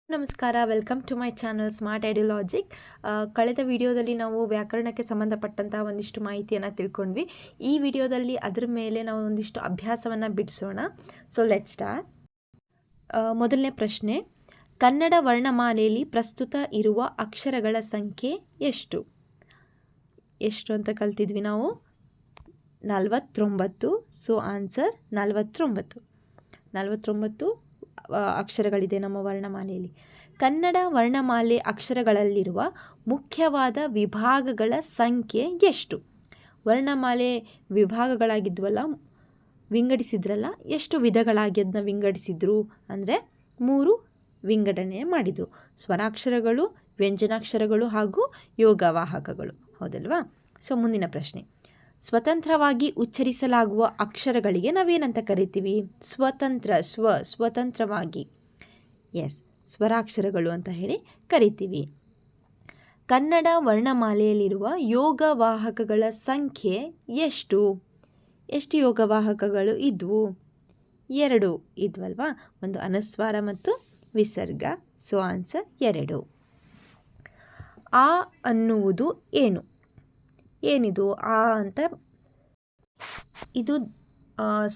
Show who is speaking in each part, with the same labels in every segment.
Speaker 1: ನಮಸ್ಕಾರ, welcome to my channel smart ideologic. ಕಳೆದ ವಿಡಿಯೋದಲ್ಲಿ ನಾವು ವ್ಯಾಕರಣಕ್ಕೆ ಸಂಬಂಧಪಟ್ಟಂತಹ ಒಂದಿಷ್ಟು ಮಾಹಿತಿಯನ್ನು ತಿಳ್ಕೊಂಡ್ವಿ. ಈ ವಿಡಿಯೋದಲ್ಲಿ ಅದರ ಮೇಲೆ ನಾವು ಒಂದಿಷ್ಟು ಅಭ್ಯಾಸವನ್ನು ಬಿಡಿಸೋಣ. So let start. ಮೊದಲನೇ ಪ್ರಶ್ನೆ, ಕನ್ನಡ ವರ್ಣಮಾಲೆಯಲ್ಲಿ ಪ್ರಸ್ತುತ ಇರುವ ಅಕ್ಷರಗಳ ಸಂಖ್ಯೆ ಎಷ್ಟು ಅಂತ ಕಲ್ತಿದ್ವಿ ನಾವು? 49. ಸೊ ಆನ್ಸರ್ 49 ಅಕ್ಷರಗಳಿದೆ ನಮ್ಮ ವರ್ಣಮಾಲೆಯಲ್ಲಿ. ಕನ್ನಡ ವರ್ಣಮಾಲೆ ಅಕ್ಷರಗಳಲ್ಲಿರುವ ಮುಖ್ಯವಾದ ವಿಭಾಗಗಳ ಸಂಖ್ಯೆ ಎಷ್ಟು? ವರ್ಣಮಾಲೆ ವಿಭಾಗಗಳಾಗಿದ್ವಲ್ಲ, ವಿಂಗಡಿಸಿದ್ರಲ್ಲ, ಎಷ್ಟು ವಿಧಗಳಾಗಿ ಅದನ್ನ ವಿಂಗಡಿಸಿದ್ರು ಅಂದರೆ 3 ವಿಂಗಡಣೆ ಮಾಡಿದರು. ಸ್ವರಾಕ್ಷರಗಳು, ವ್ಯಂಜನಾಕ್ಷರಗಳು ಹಾಗೂ ಯೋಗವಾಹಕಗಳು. ಹೌದಲ್ವಾ? ಸೊ ಮುಂದಿನ ಪ್ರಶ್ನೆ, ಸ್ವತಂತ್ರವಾಗಿ ಉಚ್ಚರಿಸಲಾಗುವ ಅಕ್ಷರಗಳಿಗೆ ನಾವೇನಂತ ಕರಿತೀವಿ? ಸ್ವತಂತ್ರವಾಗಿ ಸ್ವರಾಕ್ಷರಗಳು ಅಂತ ಹೇಳಿ ಕರಿತೀವಿ. ಕನ್ನಡ ವರ್ಣಮಾಲೆಯಲ್ಲಿರುವ ಯೋಗವಾಹಕಗಳ ಸಂಖ್ಯೆ ಎಷ್ಟು ಯೋಗವಾಹಕಗಳು ಇದ್ವು? 2 ಇದ್ವಲ್ವಾ? ಒಂದು ಅನುಸ್ವಾರ ಮತ್ತು ವಿಸರ್ಗ. So answer 2. ಆ ಅನ್ನುವುದು ಏನಿದು? ಆ ಅಂತ, ಇದು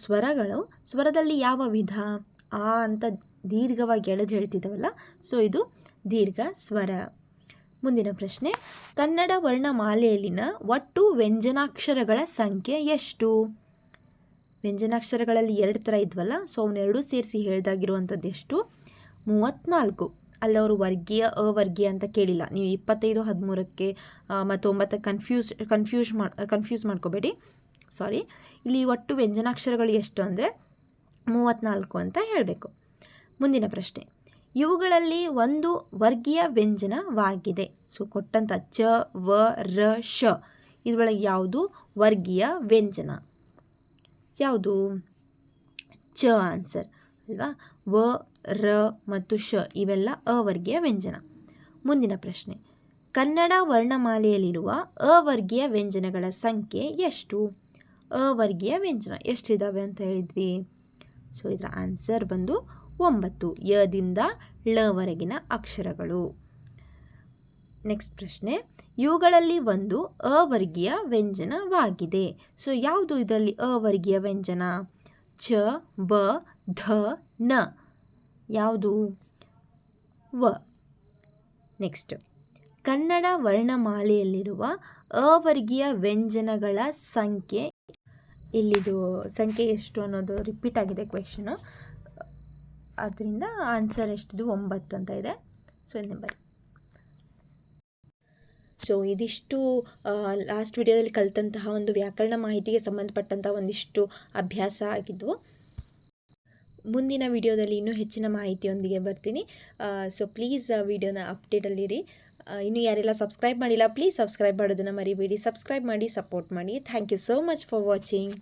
Speaker 1: ಸ್ವರಗಳು. ಸ್ವರದಲ್ಲಿ ಯಾವ ವಿಧ? ಆ ಅಂತ ದೀರ್ಘವಾಗಿ ಎಳೆದು ಹೇಳ್ತಿದ್ದಾವಲ್ಲ, ಸೊ ಇದು ದೀರ್ಘ ಸ್ವರ. ಮುಂದಿನ ಪ್ರಶ್ನೆ, ಕನ್ನಡ ವರ್ಣಮಾಲೆಯಲ್ಲಿನ ಒಟ್ಟು ವ್ಯಂಜನಾಕ್ಷರಗಳ ಸಂಖ್ಯೆ ಎಷ್ಟು? ವ್ಯಂಜನಾಕ್ಷರಗಳಲ್ಲಿ 2 ಥರ ಇದ್ವಲ್ಲ, ಸೊ ಅವನ್ನೆರಡೂ ಸೇರಿಸಿ ಹೇಳ್ದಾಗಿರುವಂಥದ್ದು ಎಷ್ಟು? 34. ಅಲ್ಲಿ ಅವರು ವರ್ಗೀಯ ಅವರ್ಗೀಯ ಅಂತ ಕೇಳಿಲ್ಲ. ನೀವು 25, 13ಕ್ಕೆ ಮತ್ತು 9ಕ್ಕೆ ಕನ್ಫ್ಯೂಸ್ ಮಾಡ್ಕೋಬೇಡಿ. ಸಾರಿ, ಇಲ್ಲಿ ಒಟ್ಟು ವ್ಯಂಜನಾಕ್ಷರಗಳು ಎಷ್ಟು ಅಂದರೆ 34 ಅಂತ ಹೇಳಬೇಕು. ಮುಂದಿನ ಪ್ರಶ್ನೆ, ಇವುಗಳಲ್ಲಿ ಒಂದು ವರ್ಗೀಯ ವ್ಯಂಜನವಾಗಿದೆ. ಸೊ ಕೊಟ್ಟಂಥ ಚ, ವ, ರ, ಶ ಇದರೊಳಗೆ ಯಾವುದು ವರ್ಗೀಯ ವ್ಯಂಜನ? ಯಾವುದು? ಚ ಆನ್ಸರ್ ಅಲ್ವಾ? ವ, ರ ಮತ್ತು ಶ ಇವೆಲ್ಲ ಅವರ್ಗೀಯ ವ್ಯಂಜನ. ಮುಂದಿನ ಪ್ರಶ್ನೆ, ಕನ್ನಡ ವರ್ಣಮಾಲೆಯಲ್ಲಿರುವ ಅವರ್ಗೀಯ ವ್ಯಂಜನಗಳ ಸಂಖ್ಯೆ ಎಷ್ಟು? ಅವರ್ಗೀಯ ವ್ಯಂಜನ ಎಷ್ಟಿದ್ದಾವೆ ಅಂತ ಹೇಳಿದ್ವಿ? ಸೊ ಇದರ ಆನ್ಸರ್ ಬಂದು 9, ಯದಿಂದ ಳವರೆಗಿನ ಅಕ್ಷರಗಳು. ನೆಕ್ಸ್ಟ್ ಪ್ರಶ್ನೆ, ಇವುಗಳಲ್ಲಿ ಒಂದು ಅವರ್ಗೀಯ ವ್ಯಂಜನವಾಗಿದೆ. ಸೊ ಯಾವುದು ಇದರಲ್ಲಿ ಅವರ್ಗೀಯ ವ್ಯಂಜನ? ಚ, ಬ, ಧ, ನ. ಯಾವುದು? ವ. ನೆಕ್ಸ್ಟ್, ಕನ್ನಡ ವರ್ಣಮಾಲೆಯಲ್ಲಿರುವ ಅವರ್ಗೀಯ ವ್ಯಂಜನಗಳ ಸಂಖ್ಯೆ, ಇಲ್ಲಿದು ಸಂಖ್ಯೆ ಎಷ್ಟು ಅನ್ನೋದು ರಿಪೀಟ್ ಆಗಿದೆ ಕ್ವೆಶನು, ಆದ್ದರಿಂದ ಆನ್ಸರ್ ಎಷ್ಟಿದು? 9 ಅಂತ ಇದೆ. So number. ಸೊ ಇದಿಷ್ಟು ಲಾಸ್ಟ್ ವಿಡಿಯೋದಲ್ಲಿ ಕಲಿತಂತಹ ಒಂದು ವ್ಯಾಕರಣ ಮಾಹಿತಿಗೆ ಸಂಬಂಧಪಟ್ಟಂಥ ಒಂದಿಷ್ಟು ಅಭ್ಯಾಸ ಆಗಿದ್ವು. ಮುಂದಿನ ವಿಡಿಯೋದಲ್ಲಿ ಇನ್ನೂ ಹೆಚ್ಚಿನ ಮಾಹಿತಿಯೊಂದಿಗೆ ಬರ್ತೀನಿ. ಸೊ ಪ್ಲೀಸ್ ವಿಡಿಯೋನ ಅಪ್ಡೇಟಲ್ಲಿರಿ. ಇನ್ನೂ ಯಾರೆಲ್ಲ ಸಬ್ಸ್ಕ್ರೈಬ್ ಮಾಡಿಲ್ಲ, ಪ್ಲೀಸ್ ಸಬ್ಸ್ಕ್ರೈಬ್ ಮಾಡೋದನ್ನು ಮರಿಬೇಡಿ. ಸಬ್ಸ್ಕ್ರೈಬ್ ಮಾಡಿ, ಸಪೋರ್ಟ್ ಮಾಡಿ. Thank you so much for watching.